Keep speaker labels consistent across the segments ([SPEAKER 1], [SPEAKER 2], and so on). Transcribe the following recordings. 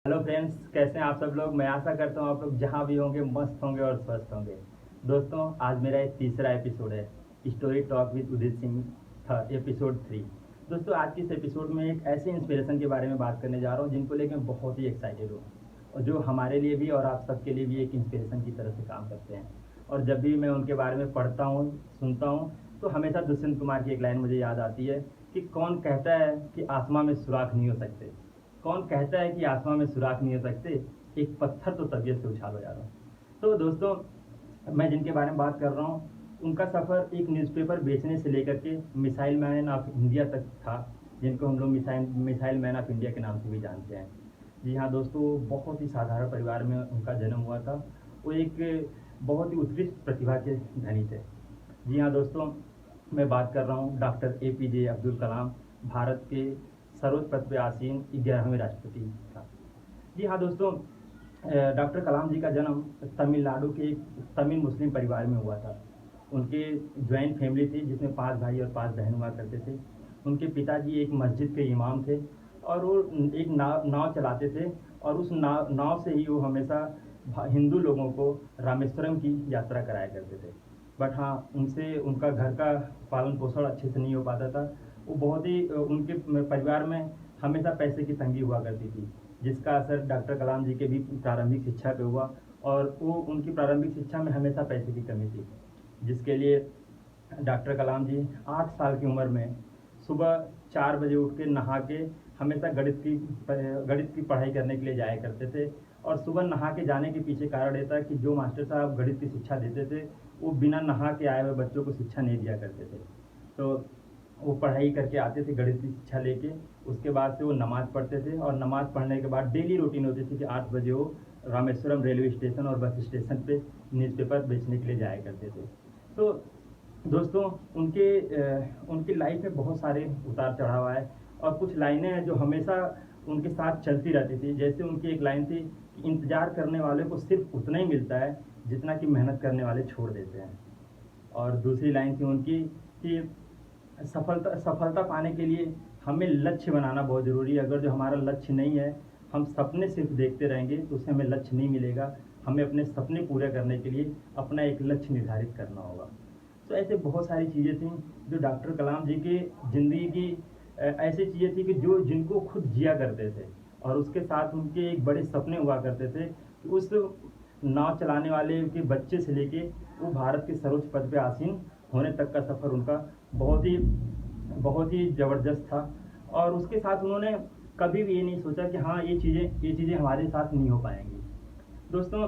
[SPEAKER 1] Hello friends, कैसे हैं आप सब लोग। मैं आशा करता हूँ आप लोग जहाँ भी होंगे मस्त होंगे और स्वस्थ होंगे। दोस्तों, आज मेरा एक तीसरा एपिसोड है, स्टोरी टॉक विद उदित सिंह था, एपिसोड 3। दोस्तों, आज के इस एपिसोड में एक ऐसे इंस्पिरेशन के बारे में बात करने जा रहा हूँ जिनको लेकर मैं बहुत ही एक्साइटेड हूँ, और जो हमारे लिए भी और आप सबके लिए भी एक इंस्पिरेशन की तरह से काम करते हैं। और जब भी मैं उनके बारे में पढ़ता हूँ, सुनता हूँ, तो हमेशा दुष्यंत कुमार की एक लाइन मुझे याद आती है कि कौन कहता है कि आसमां में सुराख नहीं हो सकते। कौन कहता है कि आसमां में सुराख नहीं हो सकते, एक पत्थर तो तबीयत से उछालो जा रहा हूँ। तो दोस्तों, मैं जिनके बारे में बात कर रहा हूँ, उनका सफ़र एक न्यूज़पेपर बेचने से लेकर के मिसाइल मैन ऑफ इंडिया तक था, जिनको हम लोग missile missile man of India के नाम से भी जानते हैं। जी हाँ दोस्तों, बहुत ही साधारण परिवार में उनका जन्म हुआ था। वो एक बहुत ही उत्कृष्ट प्रतिभा के धनी थे। जी हाँ दोस्तों, मैं बात कर रहा हूँ डॉक्टर APJ अब्दुल कलाम, भारत के सर्वोच्च पद पे आसीन 11वें राष्ट्रपति था। जी हाँ दोस्तों, डॉक्टर कलाम जी का जन्म तमिलनाडु के एक तमिल मुस्लिम परिवार में हुआ था। उनके जॉइंट फैमिली थी जिसमें 5 भाई और 5 बहन हुआ करते थे। उनके पिताजी एक मस्जिद के इमाम थे, और वो एक नाव नाव चलाते थे, और उस नाव नाव से ही वो हमेशा हिंदू लोगों को रामेश्वरम की यात्रा कराया करते थे। बट हाँ, उनसे उनका घर का पालन पोषण अच्छे से नहीं हो पाता था। वो बहुत ही उनके परिवार में हमेशा पैसे की तंगी हुआ करती थी, जिसका असर डॉक्टर कलाम जी के भी प्रारंभिक शिक्षा पे हुआ। और वो उनकी प्रारंभिक शिक्षा में हमेशा पैसे की कमी थी, जिसके लिए डॉक्टर कलाम जी 8 साल की उम्र में सुबह 4 बजे उठ के नहा के हमेशा गणित की पढ़ाई करने के लिए जाया करते थे। और सुबह नहा के जाने के पीछे कारण ये था कि जो मास्टर साहब गणित की शिक्षा देते थे, वो बिना नहा के आए हुए बच्चों को शिक्षा नहीं दिया करते थे। तो वो पढ़ाई करके आते थे गणित की शिक्षा लेके। उसके बाद से वो नमाज़ पढ़ते थे, और नमाज़ पढ़ने के बाद डेली रूटीन होती थी कि 8 बजे वो रामेश्वरम रेलवे स्टेशन और बस स्टेशन पे न्यूज़पेपर बेचने के लिए जाया करते थे। तो दोस्तों, उनकी लाइफ में बहुत सारे उतार चढ़ाव आए, और कुछ लाइनें हैं जो हमेशा उनके साथ चलती रहती थी। जैसे उनकी एक लाइन थी कि इंतज़ार करने वाले को सिर्फ उतना ही मिलता है जितना कि मेहनत करने वाले छोड़ देते हैं। और दूसरी लाइन थी उनकी कि सफलता सफलता पाने के लिए हमें लक्ष्य बनाना बहुत ज़रूरी है। अगर जो हमारा लक्ष्य नहीं है, हम सपने सिर्फ देखते रहेंगे, तो उससे हमें लक्ष्य नहीं मिलेगा। हमें अपने सपने पूरे करने के लिए अपना एक लक्ष्य निर्धारित करना होगा। तो ऐसे बहुत सारी चीज़ें थी जो डॉक्टर कलाम जी की ज़िंदगी की ऐसी चीज़ें थी कि जो जिनको खुद जिया करते थे। और उसके साथ उनके एक बड़े सपने हुआ करते थे कि उस नाव चलाने वाले के बच्चे से लेके वो भारत के सर्वोच्च पद पे आसीन होने तक का सफ़र उनका बहुत ही ज़बरदस्त था। और उसके साथ उन्होंने कभी भी ये नहीं सोचा कि हाँ, ये चीज़ें हमारे साथ नहीं हो पाएंगी। दोस्तों,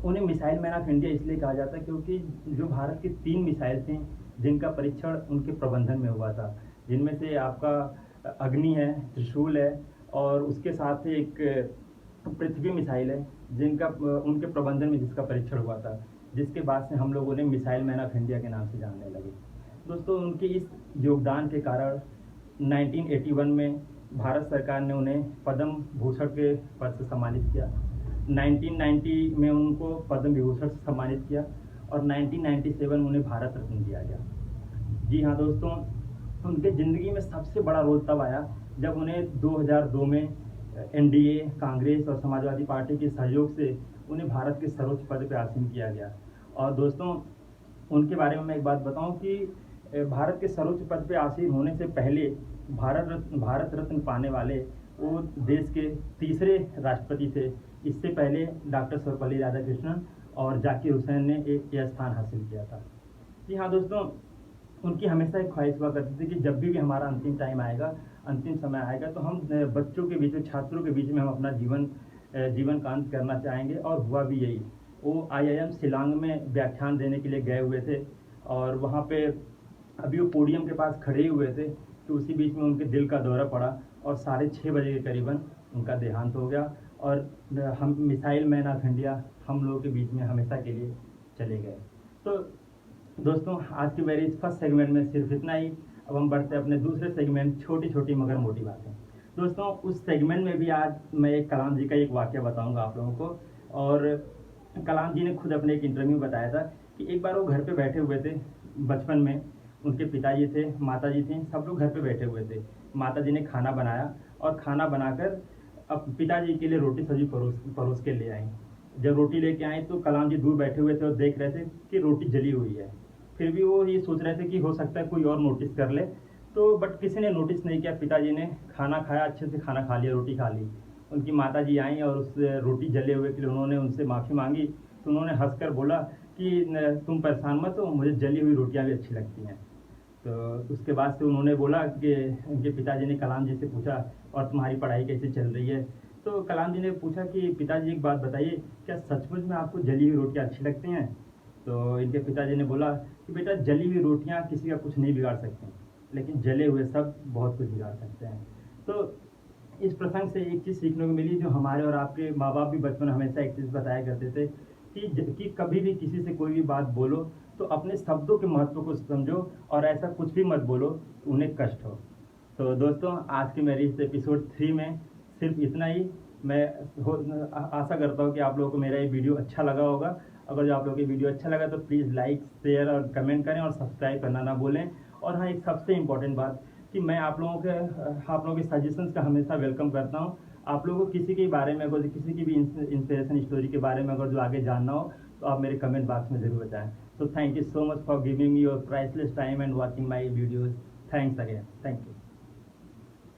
[SPEAKER 1] उन्हें मिसाइल मैन ऑफ इंडिया इसलिए कहा जाता है क्योंकि जो भारत की 3 मिसाइल थी जिनका परीक्षण उनके प्रबंधन में हुआ था, जिनमें से आपका अग्नि है, त्रिशूल है, और उसके साथ एक पृथ्वी मिसाइल है, जिनका उनके प्रबंधन में जिसका परीक्षण हुआ था, जिसके बाद से हम लोग उन्हें मिसाइल मैन ऑफ इंडिया के नाम से जानने लगे। दोस्तों, उनके इस योगदान के कारण 1981 में भारत सरकार ने उन्हें पद्म भूषण के पद से सम्मानित किया। 1990 में उनको पद्म विभूषण से सम्मानित किया, और 1997 में उन्हें भारत रत्न दिया गया। जी हाँ दोस्तों, उनके ज़िंदगी में सबसे बड़ा रोल तब आया जब उन्हें 2002 में NDA, कांग्रेस और समाजवादी पार्टी के सहयोग से उन्हें भारत के सर्वोच्च पद पर आसीन किया गया। और दोस्तों, उनके बारे में मैं एक बात बताऊं कि भारत के सर्वोच्च पद पे आसीन होने से पहले भारत रत्न पाने वाले वो देश के तीसरे राष्ट्रपति थे। इससे पहले डॉक्टर सर्वपल्ली राधाकृष्णन और जाकिर हुसैन ने यह स्थान हासिल किया था। जी हाँ दोस्तों, उनकी हमेशा एक ख्वाहिश हुआ करती थी कि जब भी हमारा अंतिम टाइम आएगा, अंतिम समय आएगा, तो हम बच्चों के बीच में, छात्रों के बीच में हम अपना जीवन का अंत करना चाहेंगे। और हुआ भी यही। वो IIM शिलांग में व्याख्यान देने के लिए गए हुए थे, और वहाँ पे अभी वो पोडियम के पास खड़े हुए थे कि उसी बीच में उनके दिल का दौरा पड़ा, और 6:30 के करीबन उनका देहांत हो गया। और हम मिसाइल मैन ऑफ इंडिया हम लोगों के बीच में हमेशा के लिए चले गए। तो दोस्तों, आज की मेरी इस फर्स्ट सेगमेंट में सिर्फ इतना ही। अब हम बढ़ते हैं अपने दूसरे सेगमेंट, छोटी छोटी मगर मोटी बातें। दोस्तों, उस सेगमेंट में भी आज मैं एक कलाम जी का एक वाक़या बताऊंगा आप लोगों को। और कलाम जी ने खुद अपने एक इंटरव्यू में बताया था कि एक बार वो घर पे बैठे हुए थे बचपन में। उनके पिताजी थे, माताजी थी, सब लोग घर पे बैठे हुए थे। माताजी ने खाना बनाया, और खाना बनाकर अब पिताजी के लिए रोटी सब्जी परोस के ले आई। जब रोटी लेके आए तो कलाम जी दूर बैठे हुए थे और देख रहे थे कि रोटी जली हुई है। फिर भी वो ये सोच रहे थे कि हो सकता है कोई और नोटिस कर ले, तो बट किसी ने नोटिस नहीं किया। पिताजी ने खाना खाया, अच्छे से खाना खा लिया, रोटी खा ली। उनकी माता जी आई और उस रोटी जले हुए के लिए उन्होंने उनसे माफ़ी मांगी। तो उन्होंने हंसकर बोला कि तुम परेशान मत हो, मुझे जली हुई रोटियां भी अच्छी लगती हैं। तो उसके बाद से उन्होंने बोला कि उनके पिताजी ने कलाम जी से पूछा, और तुम्हारी पढ़ाई कैसी चल रही है? तो कलाम जी ने पूछा कि पिताजी एक बात बताइए, क्या सचमुच में आपको जली हुई रोटियां अच्छी लगती हैं? तो इनके पिताजी ने बोला कि बेटा, जली हुई रोटियां किसी का कुछ नहीं बिगाड़ सकती, लेकिन जले हुए सब बहुत कुछ बिगाड़ सकते हैं। तो इस प्रसंग से एक चीज़ सीखने को मिली, जो हमारे और आपके माँ बाप भी बचपन में हमेशा एक चीज़ बताया करते थे कि कभी भी किसी से कोई भी बात बोलो तो अपने शब्दों के महत्व को समझो, और ऐसा कुछ भी मत बोलो उन्हें कष्ट हो। तो दोस्तों, आज की मेरी इस एपिसोड 3 में सिर्फ इतना ही। मैं आशा करता हूँ कि आप लोगों को मेरा ये वीडियो अच्छा लगा होगा। अगर जो आप लोगों को वीडियो अच्छा लगा तो प्लीज़ लाइक, शेयर और कमेंट करें, और सब्सक्राइब करना ना भूलें। और हाँ, एक सबसे इम्पोर्टेंट बात कि मैं आप लोगों के सजेशंस का हमेशा वेलकम करता हूँ। आप लोगों को किसी के बारे में, अगर किसी की भी इंस्पिरेशन स्टोरी के बारे में अगर जो आगे जानना हो, तो आप मेरे कमेंट बॉक्स में ज़रूर बताएं। So thank you so much for giving me your priceless time and watching my videos. Thanks again. Thank you.